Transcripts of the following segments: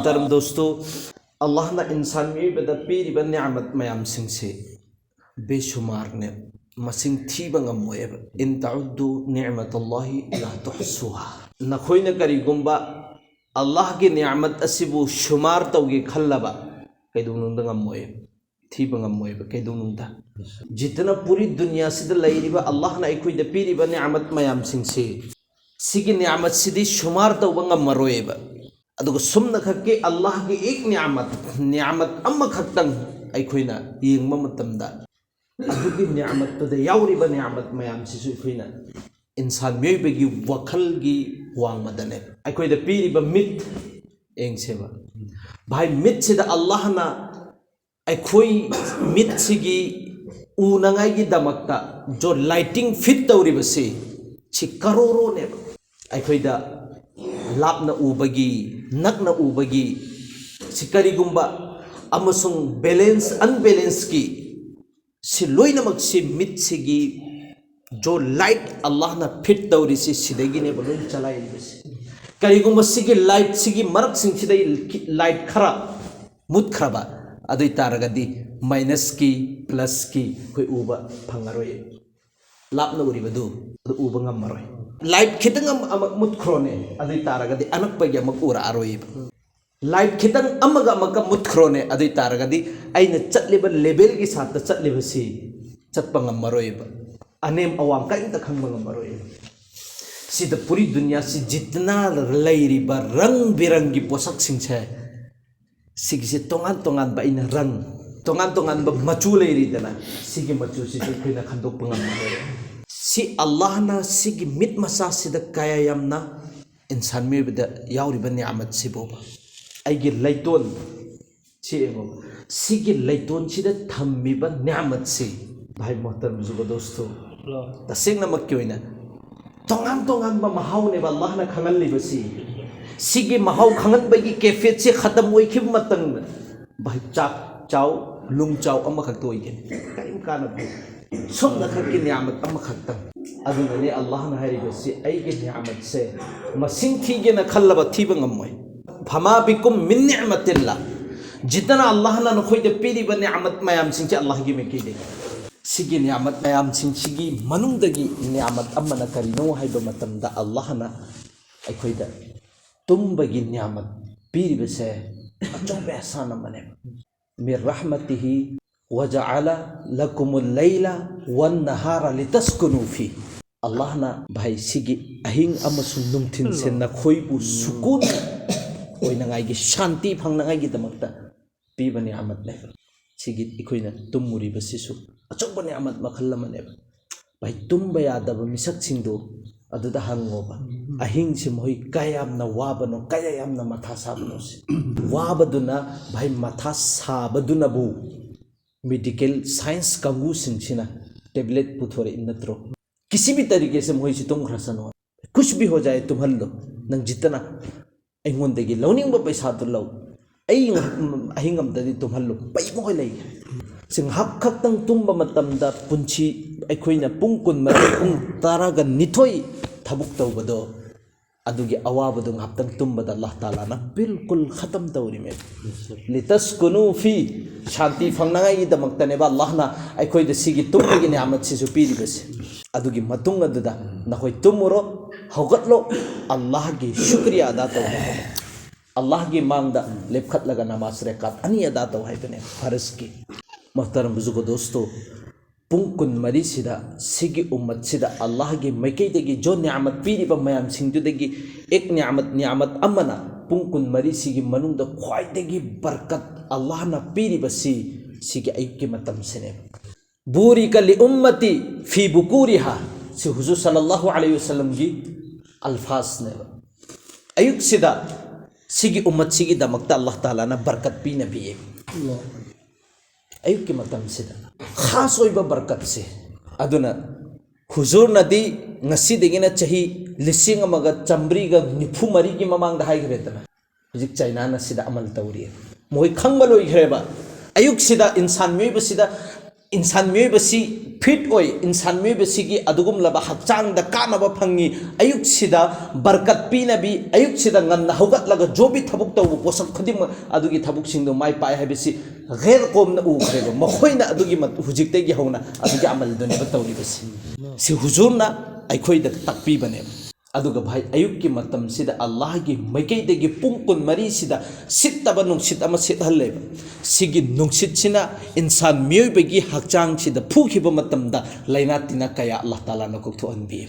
मोहतरम दोस्तों, अल्लाह ने इंसान में बदा पीरी बन नियामत मयाम सिंह से बेशुमार ने मसिंग थी बंगम मोएब इन ताउद्दु निअमतुल्लाहि ला तुहसुहा नखोई न करी गुंबा अल्लाह की नियामत असिबु शुमार तौगे खल्लबा कैदुनुंद ngam मोएब थी बंगम मोएब कैदुनुंदा जितना पूरी दुनिया से लैरिबा अल्लाह ने अखोई द पीरी बन नियामत मयाम सिंह से सिगी नियामत सिदी शुमार तौबा ngam मरोएब अदुग सुमन खक्के अल्लाह की एक नियामत अम्मा खक्तंग अखोइना येंगबा मतमदा अदुगी नियामत तो यावरिबा नियामत मयाम सिसु अखोइना इंसान मेबगी वखल की वांगमदने अखोइदा पीरिबा मित एंगसेबा भाई मित सिदा अल्लाह ना अखोइ मित सिगी उनंगाई की दमकता जो लाइटिंग फिट तौरिबसे छि करोड़ों ने अखोइदा लापना उबगी नकना उबगी सिकरीगुंबा अमसुंग बैलेंस अनबैलेंस की सिलोइनमक से मित सिगी जो लाइट अल्लाह ना फिट तौरी से सिदगी ने बलों चलाई बसे करीगुंबा सिगी लाइट सिगी मरक सिंग सिदई लाइट खरा मुत खराबा अदुई तारगदी माइनस की प्लस की कोई उबा फंगरोए लापना उरिबदु उबा ngam लाइट खितंग मुत्खरोने अदुई तारगदी अनकपगी अमक उरा आरोइब लाइट खितंग अमगा अमक मुत्खरोने अदुई तारगदी अइना चटलिबा लेवल की साथ चटलिबसी चटपा ngam अनेम अवाम कइंता खंगबा ngam सिदा पूरी दुनिया से जितना लैरिबा रंग बिरंगी पोशाक सिंछे सिगिसे तोंगान तोंगान बा इन रंग तोंगान बा मचू लैरिदना सिगी मचू सिसु खैना खंदोकपा ngam si Allah na sigi mit masa sida kaya yamna insan me bida yauri ba ni'amat si boba aigi laiton si ego sigi laiton sida thammi ba ni'amat si bhai muhtaram zuba dosto taseng na makyoina tongan ba mahau ne ba Allah na khangal li ba sigi mahau khangan ba gi kefet si khatam oi khib matang bhai chak chau lung chau ama khak toi gen kaim kana सुम नखकी नियामत अम खक्तम अदुनने अल्लाह न हरिबसि अइगे नियामत से मसिंग थीगे न खल्लब थीब ngमय फमा बिकुम मिन निअमतिल्लाह जितना अल्लाह न नखोइदे पीरिब नियामत मयाम सिंग अल्लाह गी मेकी दे सिगी नियामत मयाम सिंग सिगी मनुंगदगी नियामत अम न करिनो HYBE मतमदा अल्लाह न अखोइदा तुम्बगी नियामत पीरिबसे अचोबे आसान मने मिर रहमतिही वजअल लकुमुल लैला वन नहारा लितस्कुनु फी अल्लाह ना भाई सिगी अहिंग अमसुंग नुमथिन से नखोइबु सुकून ओइनंगाई गी शांति फंगनंगाई गी दमकता पीबने आमत ने सिगी इखोइना तुमुरी बसिसु अचोबने आमत मखल मने भाई तुम यादब मिसक सिंदो अदुदा हंगोबा अहिंग से मोहि कायाम न वाबनो कायाम न मथा साबनो से वाबदुना भाई मथा साबदुनबु मेडिकल साइंस कंगू सिंचिना टेबलेट पुथोरे नत्रो किसी भी तरीके से मोहि से तुम खरसनो कुछ भी हो जाए तुम हल्लो नंग जितना अइंगोंदगी लौनिंग पैसा तो लौ अहिंगमददी तुम हल्लो पै मोहि लै सिंग हक खक्तंग तुम मतमदा पुंची अखोइना पुंग कुन मरे पुंग तारागा निथोई थबुक तौबदो अदुगी अवाबदु ngaptang tumbada Allah taala na bilkul khatam tawri me litaskunu fi shanti fangnangai gi damakta ne ba Allah na aikoi de sigi tumbagi ni'amat si su piri bes adugi matung aduda na khoi tumuro hogatlo Allah gi shukriya ada taw Allah gi mangda lepkhat laga namaz rekat ani ada taw hai bene faras ki muhtaram buzugo dosto पुंकुन मरी सिदा सिगी उम्मत सिदा अल्लाह की मैकई देगी जो नियामत पीरी बा मयाम सिंधु देगी एक नियामत अमना पुंकुन मरी सिगी मनुंग द ख्वाई देगी बरकत अल्लाह ना पीरी बसी सिगी अयुक के मतम सिने बुरी कली उम्मती फी बुकुरिहा सि हुजूर सल्लल्लाहु अलैहि वसल्लम की अल्फाज ने अयुक सिदा सिगी उम्मत सिगी दमकता अल्लाह ताला ना बरकत पी नबी अयुक के मतम सिदा खास होइबा बरकत से अदुना हुजूर नदी ngasi degina chahi lising amaga chambriga nifu mari gi mamang da haigre tana hujik chaina na sida amal tawri moi khangba loi greba ayuk sida insan mei ba sida इंसान मियोबसी फिट ओय इंसान मियोबसी की अदुगुम लबा हक्चांग द कानबा फंगी अयुक सिदा बरकत पीनबी अयुक सिदा ngन हौगत लगा जो भी थबुक तव पोसक खदिम अदुगी थबुक सिंग दो माय पाय हाबिसी गैर कोम न उ खरेबो मखोइना अदुगी मत हुजिकते गी हौना अदुगी अमल दोने बतौलिबसी सि हुजूरना अखोइदा तकपी बने अदुगा भाई अयुक की मतम सिदा अल्लाह की मैकैदे की पुंग कुन मरी सिदा सित्तबा नुंसित अमा सितहल्ले सिगी नुंसित सिना इंसान मियोइबे की हक्चांग सिदा फुखिबा मतमदा लाइना तिना कया अल्लाह ताला न कोक्थो अनबी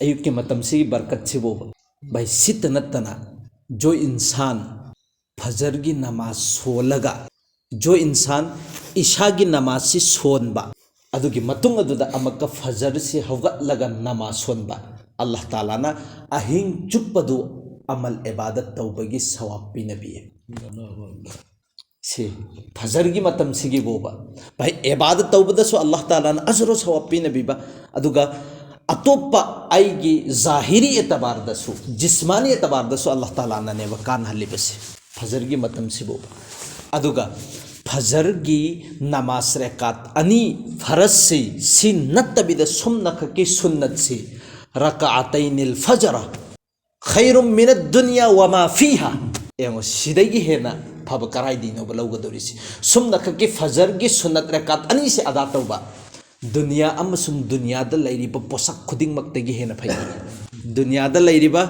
अयुक की मतम सिगी बरकत सिबो भाई सित नतना जो इंसान फजर की नमाज सोलगा जो इंसान ईशा की नमाज से सोनबा अदुगी मतुंग अदुदा अमका फजर से हौगतलगा नमाज सोनबा अल्लाह ताला ना अहिंग चुप्पदु अमल इबादत तौबगी सवाब पीनबी से फजर की मतम सिगी बोबा भाई इबादत तौबदसु अल्लाह ताला ना अजरो सवाब पीनबीबा अदुगा अतोप्पा आईगी जाहिरी एतबारदसु जिस्मानी एतबारदसु अल्लाह ताला ना ने वकान हलिबसे फजर की मतम सिबोबा अदुगा फजर की नमाज रकात अनि फरज से सी नत्तबिद सुन्नत की सुन्नत से रकातैनिल फजर खैरुम मिनद दुनिया वमा फीहा एंगो सिदैगी हेना फब कराई दिनो बलौगदोरिसी सुन्नत की फजर की सुन्नत रकात अनि से अदा तौबा दुनिया अमसुम दुनिया द लैरिबा पोसक खुदिंग मक्तगी हेना फै दुनिया द लैरिबा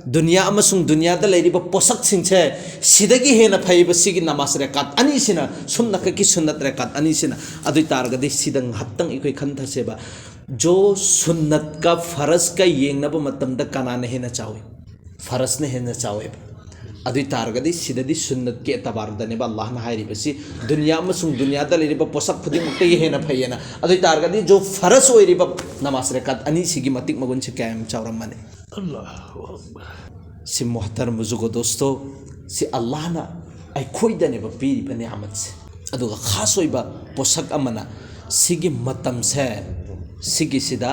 दुनिया अमसुम दुनिया द लैरिबा पोसक सिंगसे सिदगी हेना फैबा सिगी नमाज रकात अनि सिना सुन्नत की सुन्नत रकात अनि सिना अदुइ तारगदि सिदंग हत्तंग इकोइ खंथसेबा जो सुन्नत का फरज का येंगनब मतमद कनाने हेना चावे फरज ने हेना चावे अदुइ तारगदि सिददि सुन्नत के एतबारदनेबा अल्लाह ना हाइरिबसि दुनिया अमसुम दुनिया द लैरिबा पोसक खुदिमुक्ते हेना फैयेना अदुइ तारगदि जो फरज ओइरिबा नमाज रकात अनि सिगी मतिक मगुन से कायम चावरमने अल्लाहु अकबर सि मोहतरम बुजुर्गो दोस्तों सि अल्लाह ना अखोइदनेबा पीरिबा नियामत से अदुगा खास ओइबा पोसक अमना सिगी मतम से सिगी सिदा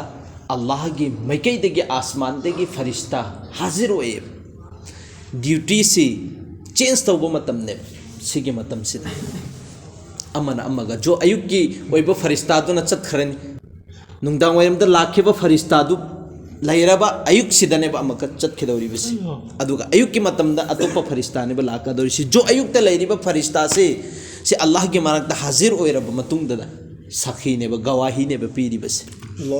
अल्लाह की मैकैदगी आसमान देगी फरिश्ता हाजिर होए ड्यूटी से चेंज तौबा मतमने सिगी मतम सिदा अमना अमगा जो अयुक की ओइबा फरिश्ता दुना चतखरनी नुंगदांग वयमदा लाखिबा फरिश्ता दु लैरबा अयुक सिदनेबा अमका चतखिदौरिबसि अदुगा अयुक की मतमदा अतोपा फरिश्ता नेबा लाकदौरिसि जो अयुक ते लैरिबा फरिश्ता से अल्लाह की मानकता हाजिर ओइरबा मतुंगदा साखी ने गवाही ने पीरी बस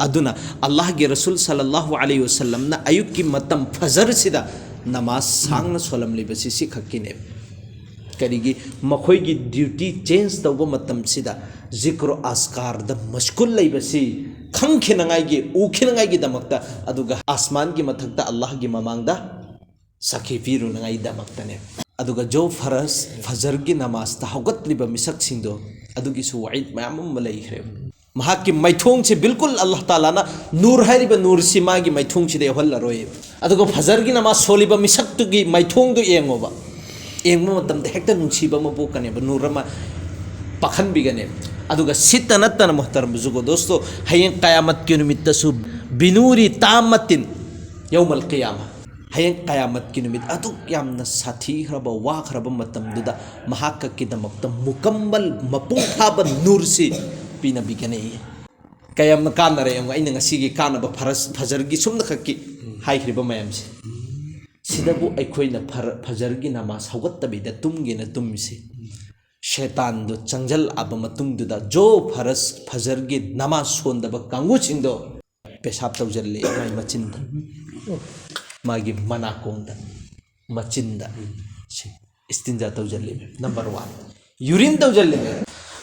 अदुना अल्लाह के रसूल सल्लल्लाहु अलैहि वसल्लम ना अयुक की मतम फजर सिदा नमाज सांग सोलम लिबसी सि खक्की ने करीगी मखोई की ड्यूटी चेंज तब मतम सिदा जिक्र अस्कार द मशगुल लेबसी खंखिनंगाई की उखिनंगाई की दमकता अदुगा आसमान की मथकता अल्लाह की ममांगदा साखी पीरुनंगाई दमकतने अदुगा जो फरज फजर की नमाज ता हौगतलिबा मिसक सिंदो अदुगी सु वाइद मयाम मलैखरे महा की मैथोंग से बिल्कुल अल्लाह ताला ना नूर हारिबा नूर सिमा की मैथोंग से देहल रोय अदुगा फजर की नमाज सोलिबा मिसक तुगी मैथोंग दु एंगोबा एंगमो मतम हेक्ता नुंसीबा मबोकने नूरमा पखन बिगने अदुगा सितनतन मोहतरम बुजुर्गो दोस्तों हयें कयामत के निमित्त सु बिनूरी तामतिन यौमल क़ियामा हयें कयामत की निमित्त अदुक यामना साथी खरबा वा खरबा मतमदुदा महाक की दमकत मुकम्मल मपुंग थाबा नूर से पीना बिगने कयाम कानरे यंग आइना ngasi gi kanaba फजर की सुमना खक्की हाइखरिबा मयाम से सिदबु अखोइना फजर की नमाज हौगतबिदा तुमगिना तुमसे शैतान दो चंगजल अब मतुंगदुदा जो फजर की नमाज सोंदबा कांगु सिंदो पेशाब तौजल्ले माय मचिंद मागी मनाकोंदा मचिंदा इस्तिंजा तौजल्ले नंबर 1 यूरिन तौजल्ले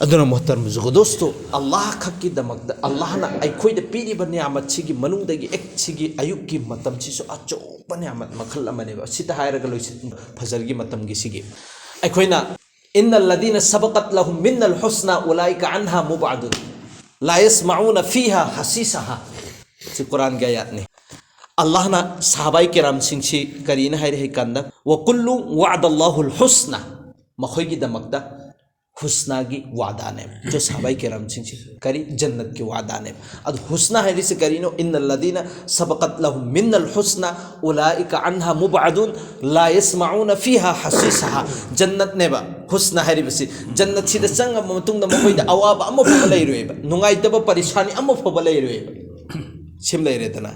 अदुना मोहतरम जुगो दोस्तों अल्लाह खक्की दमकदा अल्लाह ना अखोइदा पीरिबा नियामत सिगी मनुंगदगी एक सिगी अयुक की मतम सिसु अचोबा नियामत मखल अमनेबा सिता हायरगा लोइस फजर की मतम गी सिगी अखोइना इन्नल लदीना सबक़त लहुम मिन्नल हुस्ना उलाइका अन्हा मुबअदुन ला यस्मऊना फीहा हसीसहा सि कुरान की आयत ने अल्लाह ना सहाबाई किराम सिंह से करीना है रे कंदा व कुल्लु वअदल्लाहुल हुस्ना मखोई की दमकदा हुस्ना की वादा ने जो सहाबाई किराम सिंह करी जन्नत की वादा ने अब हुस्ना है जिसे करी नो इन लदीना सबक़त लहुम मिन्नल हुस्ना उलाइका अन्हा मुबअदून ला यस्मऊन फीहा हसीसहा जन्नत ने बा हुस्ना है रिबसी जन्नत सिदा संग मतुंग द मखोइदा अवाब अम फब लैरोएबा नुंगाइतब परेशानी अम फब लैरोएबा सिम लैरेदना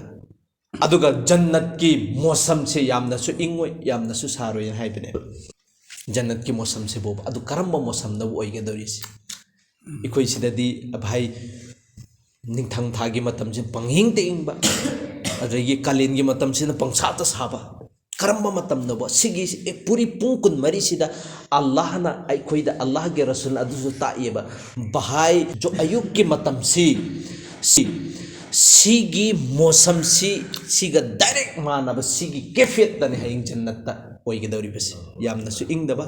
अदुगा जन्नत की मौसम से यामनसु इंगोय यामनसु सारोय हाइबने जन्नत की मौसम से बोब अदु करम मौसम न ओइगदौरिस इखोइ सिददी भाई निंथंग थागी मतम से पंगिंग ते इंबा अदगी कालीन की मतम से पंसात साबा करम मतम नबो सिगी पूरी पुंग कुन मरी सिदा अल्लाह ना अखोइदा अल्लाह के रसूल अदुसु ताइबा भाई जो अयुब की मतम सिगी मौसम सिगा डायरेक्ट मानब सिगी कैफियत तने हयिंग जन्नत ओइगदौरिबसे यामनसु इंगदबा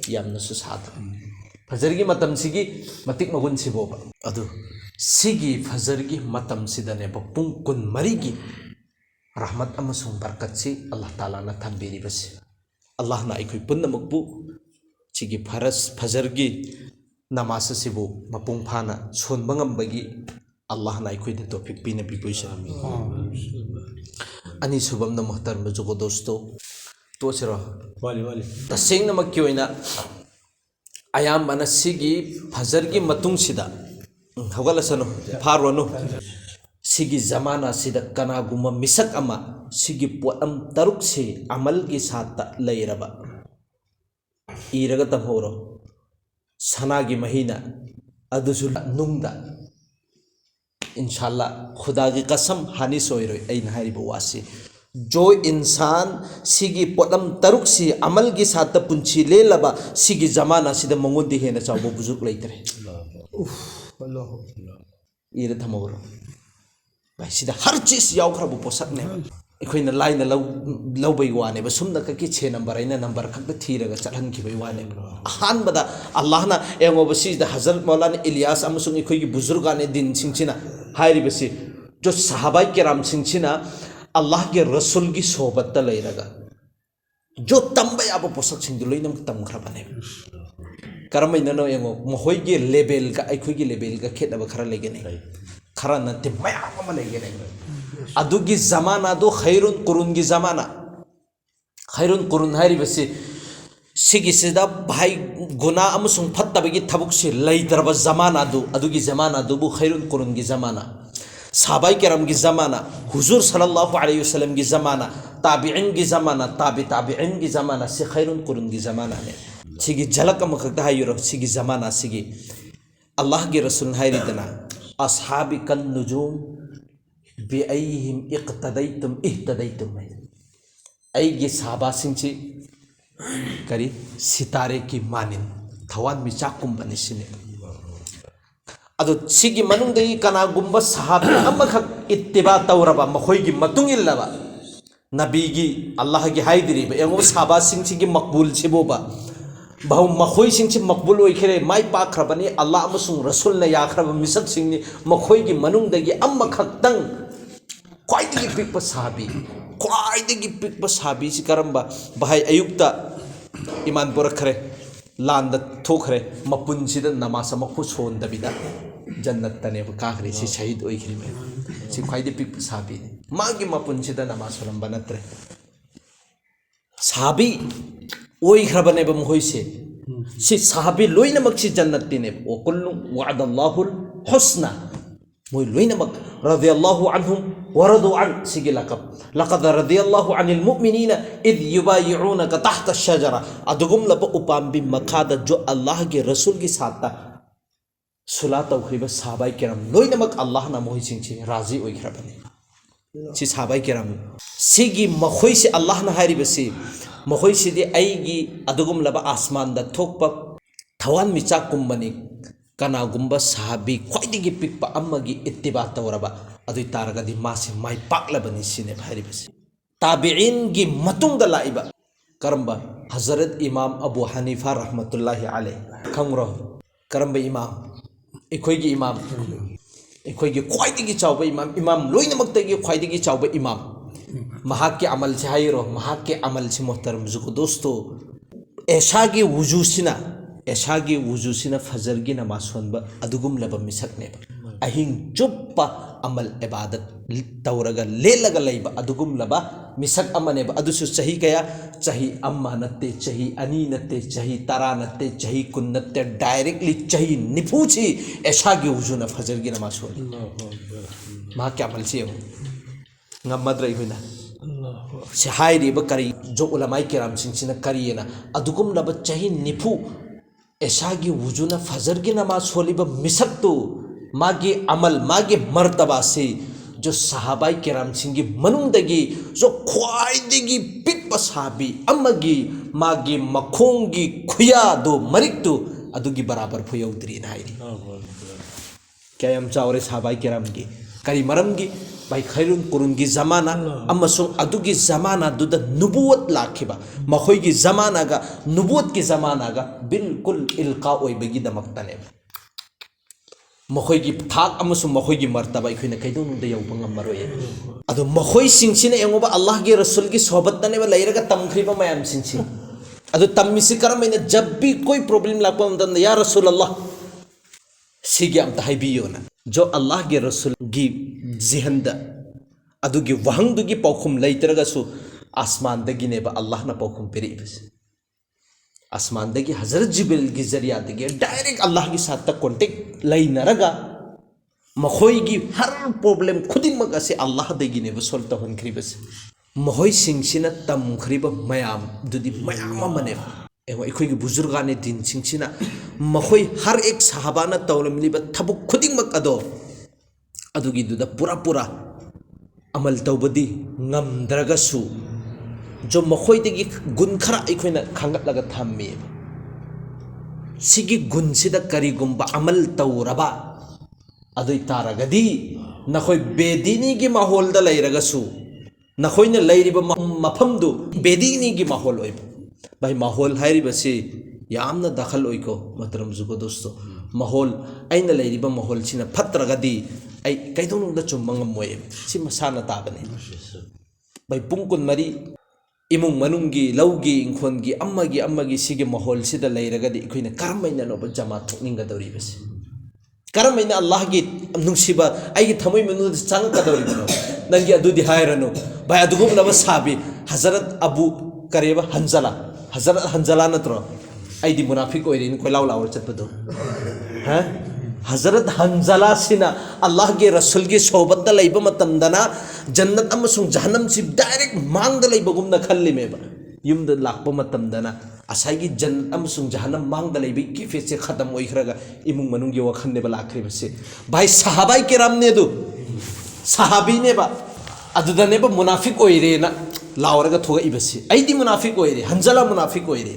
यामनसु सादा फजर की मतम सिगी मतिक मगुन सिबोबा अदु सिगी फजर की मतम सिदने पुंग कुन मरी की रहमत अमसुंग बरकत से अल्लाह ताला ना थंबीरिबसे अल्लाह ना अखोइ पुन्नमकपु सिगी फजर की नमाज सिबु मपुंग फाना सोनबा ngambagi अल्लाह ना अखोइ दे तौफीक पीना बिपुइसा अनि सुबम न मोहतरम जुगो दोस्तो तो सिरो वाली तसेंग नमक की ओइना आयाम मनसिगी फजर की मतुंग सिदा हवलसनो फारोनो सिगी जमाना सिदा कनागुमा मिसक अमा सिगी पोअम तरुक से अमल की साथ लैरबा इरग तमहोरो सना की महीना अदुसु नुंगदा इंशाल्लाह खुदा की कसम हानि सोइरोय ऐन हारिबो वासी जो इंसान सिगी पोदम तरुक सी अमल की साथ पुंची ले लबा सिगी जमाना सिदा मंगोंदी हेना चावो बुजुर्ग लैतरे इरे थमोरो भाई सिदा हर चीज यावखरबो पोसकने अखोइना लाइन लौबै वाने बसुमना ककी 6 नंबर आइना नंबर खक थीरगा चलहन खिबै वाने अहान बदा अल्लाह ना एंगो बसिदा हजरत मौलाना इलियास अमसुंग अखोइगी बुजुर्गाने दिन सिंचिना हाइरिबसी जो सहाबाई किराम सिंचिना अल्लाह के रसूल की सोबत लैरगा जो तंब याब पोसक सिंग लोइनम तमखरबने करमैननो एंगो महोइगी लेवल का अखोइगी लेवल का खेतब खरा लेगेने खरा नते मयाम अमा लेगेने अदुगी जमाना दो खैरुन कुरुन की जमाना खैरुन कुरुन हाइरिबसी सिगिसिदा भाई गुना अमसुंग फत्तबगी थबुक से लैदरब जमाना दु अदुगी जमाना दुबु खैरुन कुरुन की जमाना सहाबाई किराम की जमाना हुजूर सल्लल्लाहु अलैहि वसल्लम की जमाना ताबिईन की जमाना ताबिईन की जमाना से खैरुन कुरुन की जमाना ने सिगी झलक मखक हायुरो सिगी जमाना सिगी अल्लाह के रसूल हाइरिदना अस्हाबी कन नुजूम बिअयहिम इक्तदैतुम इhtadaytum ऐगे सहाबा सिंची करी सितारे की मानिन थवान मिचाकुम बनिसिने अदो सिगी मनुंगदगी कनागुंबा सहाबी अमखक इत्तिबा तौरबा मखोइगी मतुंग इल्लबा नबीगी अल्लाह की हाइदिरिबा एंगो सहाबा सिंची मकबूल सिबोबा बहु मखोइ सिंची मकबूल ओइखरे माइ पाखरबनी अल्लाह अमसुंग रसूल न याखरबा मिसक सिंगनी मखोइगी मनुंगदगी अमखक्तंग ख्वाइदगी पिकपा साहाबी से करम्बा भाई अयुक्ता ईमान पुरखरे लांद थोखरे मपुनसिदा नमाज मखु सोंदबिदा जन्नत तने काखरे से शहीद ओइखरि मे से ख्वाइदे पिकपा साहाबी मागी मपुनसिदा नमाज सोलम बनत्रे साहाबी ओइखरबने बमहोइसे से साहाबी लोइनमक से जन्नत तिने ओ कुल्लु वअदल्लाहुल हुस्ना मोय लोइनमक रदियल्लाहु अन्हुम वरदु अन सिगी लक़द रदियल्लाहु अनिल मुमिनीना इद युबायिऊनका तहत अश-शजरा अदुगुम लब उपाम्बी मखादा जो अल्लाह के रसूल की साथा सुला तौखरिबा सहाबाई किराम लोइनमक अल्लाह ना मोहि सिंची राजी ओइखरबने सी सहाबाई किराम सिगी मखोइ से अल्लाह ना हारिबसी मखोइ सिदि आइगी अदुगुम लब आसमान दा थोकपा थवान मिचा कुंबनी कनागुंबा सहाबी ख्वाइदगी पिकपा अम्मगी इत्तिबा तौरबा अदुइ तारगदि मासे माइ पाकलबनी सिने हारिबसी ताबिईन की मतुंग लाइबा करम्बा हजरत इमाम अबू हनीफा रहमतुल्लाहि अलैहि खंग्रो करम्बा इमाम इखोइगी इमाम इखोइगी ख्वाइदगी चावबा इमाम लोइनमक्तगी ख्वाइदगी चावबा इमाम महाक के अमल से हाइरो महाक के अमल से मोहतरम जुगो दोस्तों ऐशा की वुजू सिना ऐशागी वुजुसिना फजरगी नमाज सोनबा अदुगुम लबा मिसकनेबा अहिंग चुप्पा अमल इबादत तौरगा लेलगा लैबा अदुगुम लबा मिसक अमनेबा अदुसु चही कया चही अम्मा नत्ते चही अनी नत्ते चही तरा नत्ते चही कुन नत्ते डायरेक्टली चही निफूची ऐशागी वुजुना फजरगी नमाज सोन मा क्या मलसी ngmadrai huina se hairi ba kari jo ulamai kiram singsina kariyena adugum laba chahi nifu esagi wujuna fajr ki namaz soliba misaktu magi amal magi martaba se jo sahabai kiram singi manungdagi jo khwaidagi pitpa sahabi amagi magi makhongi khuya do mariktu adugi barabar phuyawdri na hairi kayam chawre sahabai kiram gi kari maram gi भाई खैरुन कुरुन की जमाना अमसुंग अदुगी जमाना दुदा नुबुवत लाखिबा मखोई की जमाना गा नुबुवत की जमाना गा बिल्कुल इल्का ओइबगी दमक्तने मखोई की थाक अमसुंग मखोई की मर्तबा इखोइना कैदोन द यौबंग मरोय अदु मखोई सिंसिने यंगोबा अल्लाह के रसूल की सोहबत तने बा लैरगा तमखरिबा मयाम सिंसि अदु तम्मिसि करमैना जब भी कोई प्रॉब्लम लापा मंदन या रसूल अल्लाह सिगे अमता हाइबियोना जो अल्लाह के रसूल की जिहंदा अदुगी वहंगदुगी पौखुम लैतरगसु आसमान दगिनेबा अल्लाह ना पौखुम पिरिबस आसमान दगी हजरत जिब्रील की जरिया दगी डायरेक्ट अल्लाह के साथ कांटेक्ट लैनरगा मखोई की हर प्रॉब्लम खुदिमग असे अल्लाह दगिनेबा सोल्व तहनख्रिबस महोई सिंगसिना तमख्रिबा मयाम दुदी मयाम मनेबा एवं इखोई बुजुर्गाने दिन सिंगसिना मखोई हर एक साहबाना तौलमलिबा थबुक खुदिमग अदो अदुगी दुदा पूरा पूरा अमल तौबदी ngамद्रगसु जो मखोइदगी गुण खरा इखोइना खांगतलगा थम्मी सिगी गुण सिदा करिगुम्बा अमल तौरबा अदुई तारगदी नखोइ बेदीनी की माहौल दा लैरगसु नखोइना लैरिबा मफमदु बेदीनी की माहौल ओइब भाई माहौल हाइरिबसि यामना दखल ओइको मतरम जुगो दोस्तो माहौल अइना लैरिबा माहौल सिना फत्रगदी आई कैदोनुंदा चुम्मंग मोय सि मसाना ताबने भाई पुंकुन मरी इमुंग मनुंगी लौगी इंखोनगी अम्मगी सिगे माहौल सिदा लैरगदी इखोइना करमैना नोब जमा थोकनिंगदौरिबसि करमैना अल्लाह की नुंसिबा आइगी थमोय मनुंदा चांगकदौरिबनो नंगी अदुदि हायरनो भाई अदुगुमलबा साबी हजरत अबू करेबा हंजला हजरत हंजला नत्रो आइदी मुनाफिक ओइरिन कोलाव लावर चतपदो हैं हजरत हंजला सिना अल्लाह के रसूल की सोहबत लैबा मतमदना जन्नत अमसुंग जहन्नम सि डायरेक्ट मांगद लैबगुमना खल्लिमेबा युमद लाकपा मतमदना असाइगी जन्नत अमसुंग जहन्नम मांगद लैबि किफे से खत्म ओइखरगा इमुंग मनुंगी वखन्नेबा लाखरिबसे भाई सहाबाई किराम ने दु सहाबी नेबा अदुदनेबा मुनाफिक ओइरेना लावरगा थोगा इबसे आइदी मुनाफिक ओइरे हंजला मुनाफिक ओइरे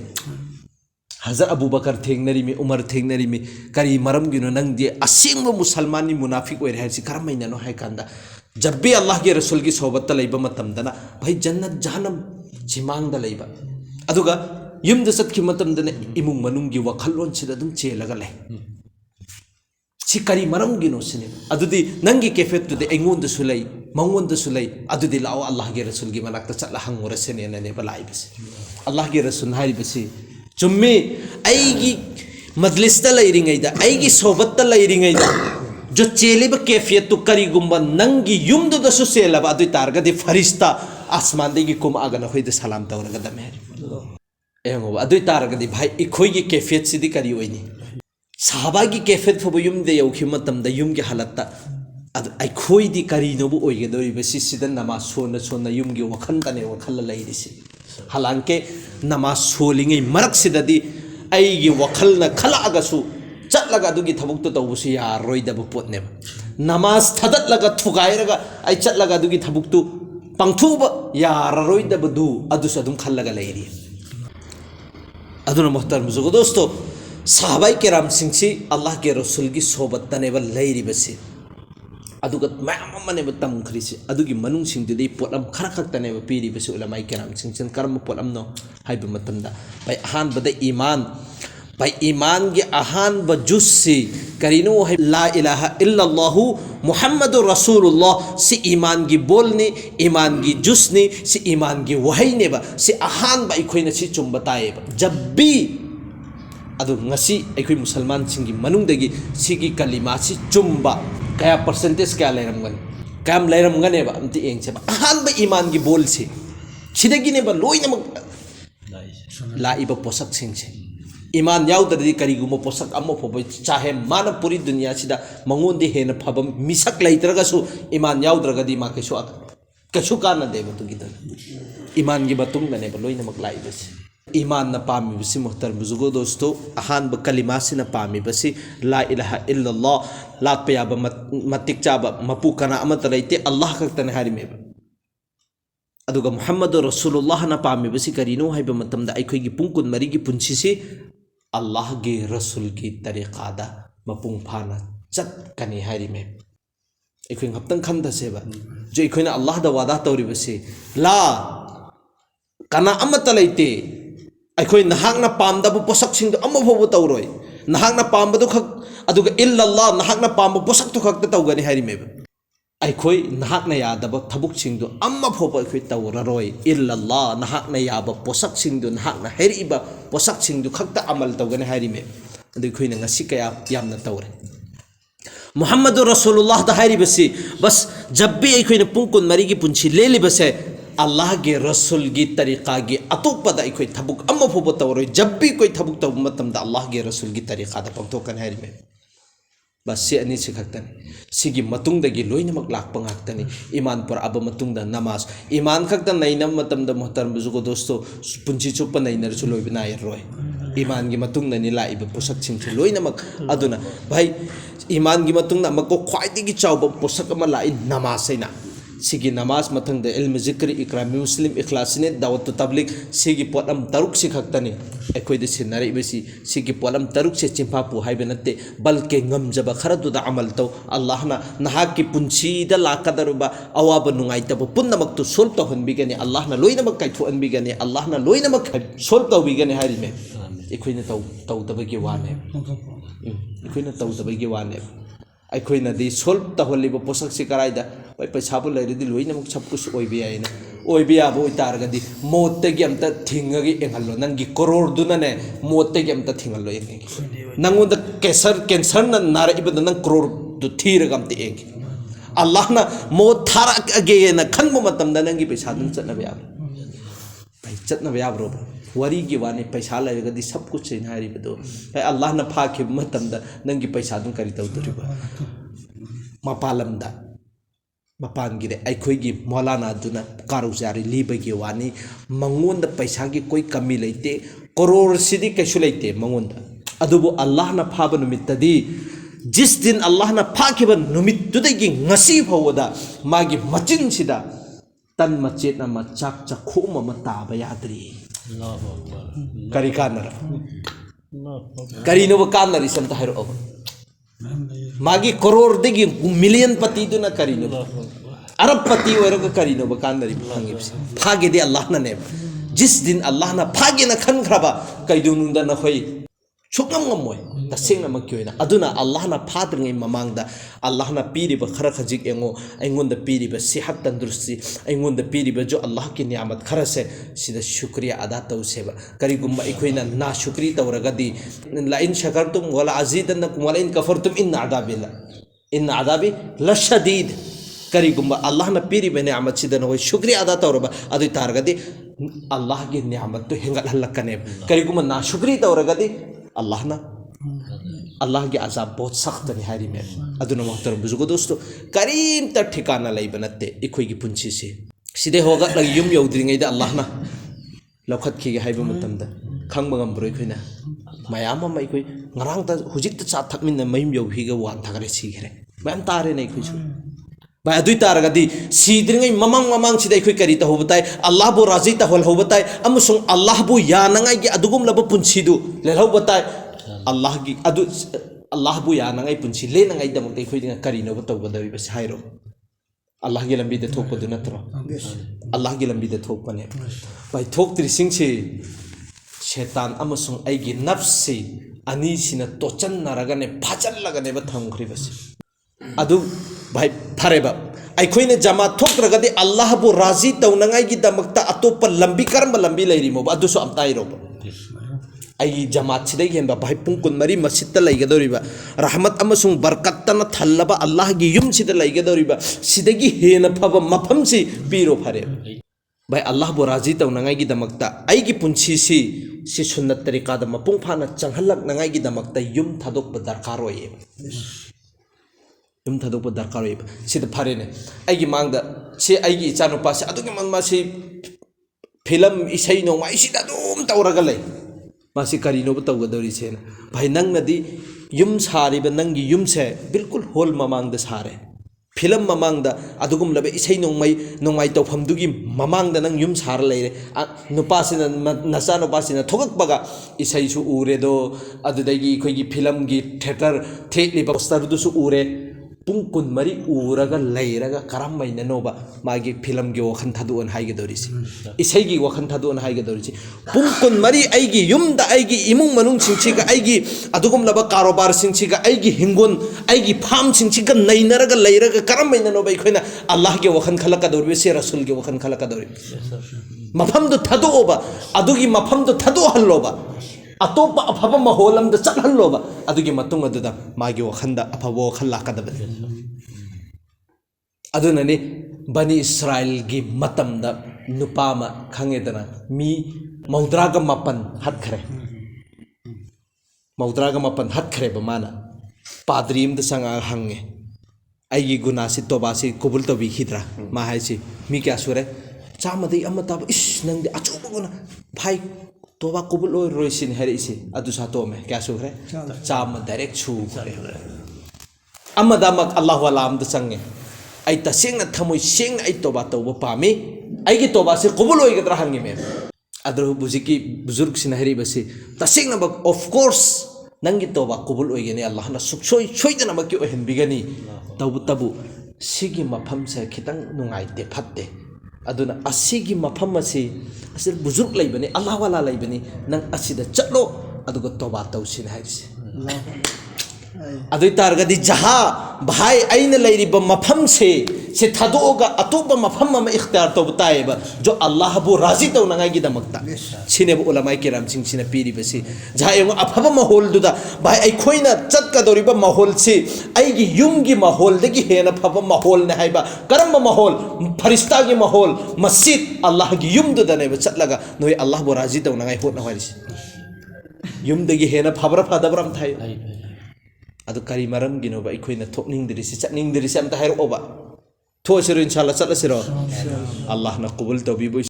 हजर अबू बकर थेंगनरी में उमर थेंगनरी में करी मरम गिनो नंगदे असिंग मुसलमानी मुनाफिक ओइरे हाइसि करमैनानो हाइकांदा जब भी अल्लाह के रसूल की सोहबत लैबा मतमदना भाई जन्नत जहन्नम जिमांगदा लैबा अदुगा युमदा सत्खि मतमदना इमुंग मनुंगी वखल्लोन सिदा दुम चेलगा लै सि करी मरम गिनो सिने अदुदी नंगी कैफेट तुदे एंगोंद सुलै मंगोंद सुलै अदुदी लाओ अल्लाह के रसूल की मनाक्ता चला हंगोरसेने ने बलाइबसे अल्लाह के रसूल हाइबसे चुम्मी आईगी मजलिसता लैरिंगैदा आईगी सोहबत्ता लैरिंगैदा जो चेलिब कैफियत तो करीगुम्बा नंगी युमदुदसु चेलबा अदुई तारगदि फरिश्ता आसमानदगी कुम आगना होइदे सलाम तौरगा दमे एंगो अदुई तारगदि भाई इखोइगी कैफियत सिदि करी ओइनी साहबागी कैफियत फबु युमदे यौखि मतमदा युमगी हालतता अदु आइखोइदि करीनोबु ओइगदोरिबसि सिदा नमाज सोना युमगी वखनतने वखल लैरिसि हालांकि नमाज सोलिंगे मरक सिददी आइगी वखलना खलागसु चटलगा अदुगी थबुक्तो तौबुसु यारोइदबु पोतनेब नमाज थदतलगा थुगाइरगा आई चटलगा अदुगी थबुक्तो पंगथुब यारोइदबदु अदुसु अदुम खलगा लैरि अदुना मोहतरम जुगो दोस्तो साहबाई किराम सिंगसी अल्लाह के रसूल की सोहबत तनेब लैरिबसि अदुगा मैम मनेब तमख्रिसि अदुगी मनुंग सिंगदुदि पोलम खरा खक्तनेब पीरिबसि उलमाई किराम सिंगसन कर्म पोलम नो हाइब मतमदा भाई अहान बदा ईमान भाई ईमान के अहान बजुस्सी करीनो है ला इलाहा इल्लल्लाहु मुहम्मदुर रसूलुल्लाह से ईमान की बोलने ईमान की जुस्ने से ईमान की वही ने बा से अहान भाई खोई न से चुम बताए जब भी अदु ngasi अखोई मुसलमान सिंगी मनुंगदगी सिगी कलिमा सि चुम्बा कया परसेंटेज कया लेरमगन काम लेरमगनेबा अमति एंगसेबा अहानबा ईमान की बोल से सिदगिनेबा लोइनमक लाइबा पोसक सिंगसे ईमान याउदरदी करिगुम पोसक अम्म फोब चाहे मान पूरी दुनिया सिदा मंगोंदे हेन फबम मिसक लेत्रगसु ईमान याउदरगदी मा कछु काना देबो तुगिदन ईमान की बतुंग ननेबा लोइनमक लाइबसे ईमान न पामी बसी मोहतर बुजुर्गो दोस्तों अहान ब कलिमा से न पामी बसी ला इलाहा इल्लल्लाह लात पे याब मतिक चाब मपू कना अमत लेते अल्लाह खक्तन हारि में अदुगा मुहम्मद रसूलुल्लाह न पामी बसी करीनो है बमतम दा अखोई की पुंकुन मरी की पुंछी से अल्लाह के रसूल की तरीक़ादा मपुंग फाना चत कनी हारि में अखोई हप्तंग खंदा सेबा जो अखोई ना अल्लाह दा वादा तौरी बसी ला कना अमत लेते अखोई नहाकना पामदब पोसकसिंग अमफोबो तौरोय नहाकना पामबदो खक अदुगा इल्लल्लाह नहाकना पामब पोसक तो खक तौगनी हारि मेब अखोई नहाकना यादब थबुकसिंग अमफोबो अखोई तौररोय इल्लल्लाह नहाकना याब पोसकसिंग नहाकना हेरिबा पोसकसिंग खक अमल तौगनी हारि मेब अदु अखोई ngasi कया यामना तौरे मुहम्मद रसूलुल्लाह दा हारि बसी बस जब भी अखोई पुंकुन मरी की पुंछी ले लिबसे अल्लाह के रसूल की तरीक़ा की अतोपदा अखोई थबुक अम्म फोबो तौरोय जब भी कोई थबुक तब मतमदा अल्लाह के रसूल की तरीक़ा दा पंगथोकन हारि में बस से अनि से खक्तनी सिगी मतुंगदगी लोइनमक लाकपा ngaktani ईमान पर अब मतुंगदा नमाज ईमान खक्तन नैनम मतमदा मोहतरम बुजुर्गो दोस्तों पुंची चुप नैनरसु लोइबना यरोय ईमान की मतुंगदनी लाइब पोसक सिंग लोइनमक अदुना भाई ईमान की मतुंगदा मको ख्वाइदिगी चावब पोसक अमा लाई नमाज हैना सिगी नमाज मथंग इल्म जिक्र इकराम मुस्लिम इखलासने दावत तबलीग सिगी पोलम तरुक से खक्तनी अखोइद सिनारिबसी सिगी पोलम तरुक से चिंफापु हाइबे नते बल्कि ngमजब खरदुदा अमल तो अल्लाहना नहाक की पुंसीदा लाकदरबा अवाब नुंगाइतब पुन्नमक तो सोल्व तो हनबिगने अल्लाहना लोइनमक काइथु अनबिगने अल्लाहना लोइनमक सोल्व तो बिगने हारिमे अखोइना तौदबगी वाने अखोइना तौदबगी वाने अखोइना दी सोल्व तहलिब पोसक से कराइदा भाई पैसाबु लेरदी लोइनमक सब कुछ ओइबे याइना ओइबे याबो इतारगदी मोत्तेगी अमता थिंगगी एंगल्लो नंगी करोड़दुनने मोत्तेगी अमता थिंगल्लो एंगे नंगोंदा कैंसर न नारइबद नंग करोड़ दु थीरग अमते एंगे अल्लाहना मोत थारगे न खनबो मतमदा नंगी पैसा दुन चतनबे याब भाई चतनबे याब्रो वरी की वाने पैसा लेरगदी सब कुछ छैन हारिबदो भाई अल्लाहना फाखे मतमदा नंगी पैसा दुन करि तौदरिबा मपालमदा मपान गिरे अखोई मौलाना दुना कारुजारी लीबगी वानी मंगोंद पैसा की कोई कमी लेते करोड़ सिदी कैसु लेते मंगोंद अदुबो अल्लाह न फाब नुमित्तदी जिस दिन अल्लाह न फाकिब नुमित्तुदगी ngasi फवदा मागी मचिन सिदा तन मचेत न मचाक चखोम मताबा याद्री करी कानरा करी नो कानरी संत हारो मागी करोड़ देगी मिलियन पति दुना करीनो अरब पति ओरग करीनो बकानरी फंगिबसे फागे दे अल्लाह ना ने जिस दिन अल्लाह ना फागे ना खनखरबा कैदुनुंदा ना होई सुकम गमोय तसेंग नमक क्योइना अदुना अल्लाह ना फाद्रंगै ममांगदा अल्लाह ना पीरिबा खरा खजिक एंगो ऐंगोंदा पीरिबा सेहत तंदुरुस्ती ऐंगोंदा पीरिबा जो अल्लाह की नियामत खरा से सिदा शुक्रिया अदा तौसेबा करिगुम्बा इखोइना ना शुक्री तौरगदी ला इन शकरतुम वला अजीदन्नकुम वला इन कफरतुम इन अदाबी लशदीद करिगुम्बा अल्लाह ना पीरिबा नियामत सिदा न होय शुक्रिया अदा तौरबा अदु तारगदी अल्लाह की नियामत तो हेंगल हल्लकने करिगुम्बा ना शुक्री तौरगदी अल्लाह ना अल्लाह के अजाब बहुत सख्त नहीं हारी में अदुना मोहतरम बुजुर्गो दोस्तों करीम तक ठिकाना लई बनते इखोई की पुंछी से सीधे होगा लग युम यौद्रिंगैदा अल्लाह ना लौखत की हाइबा मतमदा खंग गंब्रो इखोइना मयाम अमा इखोई ngरang ta hujik ta cha thakmin mayum yauhiga wan thagare sigre ma'am तारे नहीं कुछ भाई अदुई तारगदी सीद्रिंगै ममांग सिदा इखोई करी त होबताय अल्लाह बो राजी त होल होबताय अमसुंग अल्लाह बो यानंगाई की अदुगुम लब पुंछिदु ले होबताय अल्लाह की अदु अल्लाह बो यानंगाई पुंछी ले नंगाई दमक इखोई दिंगा करी नो तौबदबि बस हाइरो अल्लाह की लंबी दे थोकपदु नत्रो अल्लाह की लंबी दे थोकपने भाई थोकत्रिसिंग से शैतान अमसुंग आइगी नफ्स से अनि सिना तोचन नरगने फाचल लगने ब थंखरि बस अदु भाई फरेबा अखोइने जमा थोकरगदे अल्लाह बो राजी तौनंगाई की दमकता अतोप लंबी कर्म लंबी लेरिमो अदुसो अमताइरो आई जमात सिदे हेनबा भाई पुंग कुन मरी मस्जिद त लैगदोरिबा रहमत अमसुंग बरकतना थल्लबा अल्लाह गी युम सिदा लैगदोरिबा सिदगी हेन फब मफम सि पीरो फरे भाई अल्लाह बो राजी तौनंगाई गी दमकता आई गी पुंसी सि सुन्नत तरीका द मपुंग फाना चंगहलक नंगाई गी दमकता युम थादोक ब दरकार होये युम थादोक ब दरकार होये सिद फरे ने आई गी मांगदा से आई गी इचानो पासे अदुगी मंगमा सि फिल्म इसै नोंमाई सिदा दुम तौरगा लै मासी करीनो तौगदौरी से भाई नंगनदी युम सारिब नंगी युम से बिल्कुल होल ममांग सारे फिल्म ममांग अदुगुम लबे इसै नोंमाई तौफमदुगी ममांग नंग युम सार लेरे नुपासिना नचा नुपासिना थोगकपगा इसैसु उरेदो अदुदगी अखोइगी फिल्म गी थिएटर थेटलिबा पोस्टरदुसु उरे पुंग कुन मरी उरगा लैरगा करम मैननोबा मागी फिल्म गी वखन थादुन हाइगदौरिसि इसै गी वखन थादुन हाइगदौरिसि पुंग कुन मरी आइगी युमदा आइगी इमुंग मनुंग सिंचिगा आइगी अदुगुम लबा कारोबार सिंचिगा आइगी हिंगोन आइगी फार्म सिंचिगा नैनरगा लैरगा करम मैननोबा इखोइना अल्लाह गे वखन खलकदौरिबे से रसूल गे वखन खलकदौरि मफमदु थादुओबा अदुगी मफमदु थादुहल्लोबा अतोप अफब महोलम द चलहल्लोबा अदुगी मतुंग अदुदा मागी वखंदा अफब वखल लाकदबदे अदुननी बनी इस्राएल गी मतम द नुपामा खंगेदना मी मौद्रागा मपन हत्खरे मौद्रागा मपन हत्खरे बमाना पाद्रीम द संगा हंगे आइगी गुनासी तोबासी कुबुल तोबी खिद्रा मा हाइसी मी क्या सुरे चामदे अमताब इस नंग अचोब गुना भाई तोबा कुबुल ओय रोइसिन हेरिसि अदु सातो में क्या सुरे चाम डायरेक्ट छु अमदामक अल्लाह वालाम द संगे आई तसेंग थमोय सेंग आई तोबा तोबा पामी आइगी तोबा से कुबुल ओयगद्रा हंगे में अदु बुजिकी बुजुर्ग सिन हेरिबसि तसेंग बक ऑफ कोर्स नंगी तोबा कुबुल ओयगेने अल्लाह ना सुखसोय सोयदनमक ओहनबिगनी तबु तबु सिगी मफम से खितंग नुंगाइते फत्ते अदुना असिगी मफम असी असिल बुजुर्ग लैबनी अल्लाह वाला लैबनी नंग असिदा चलो अदुगा तोबा तौसिन हाइरिसे अदुई तारगदी जहा भाई आइन लैरिब मफम से थादोगा अतोब मफम अम इख्तियार तौबताएबा जो अल्लाह बु राजी तौनंगाई गी दमकता सिनेब उलमाई किराम सिंह सिना पीरिबसी जहा एंग अफब माहौल दुदा भाई अखोइना चटकदोरिबा माहौल से आइगी युमगी माहौल दगी हेना फब माहौल ने हाइबा करम माहौल फरिश्ता गी माहौल मस्जिद अल्लाह गी युम दुदनेबा चटलगा नोय अल्लाह बु राजी तौनंगाई होना हारिसि युम दगी हेना फबरा फदबरम थाइ अदु करी मरम गिनोबा अखोइना थोकनिंगदरिसि चटनिंगदरिसि अमता हाइरोबा थोसिरो इंशाल्लाह चलसिरो अल्लाह ना कबूल तौबीबो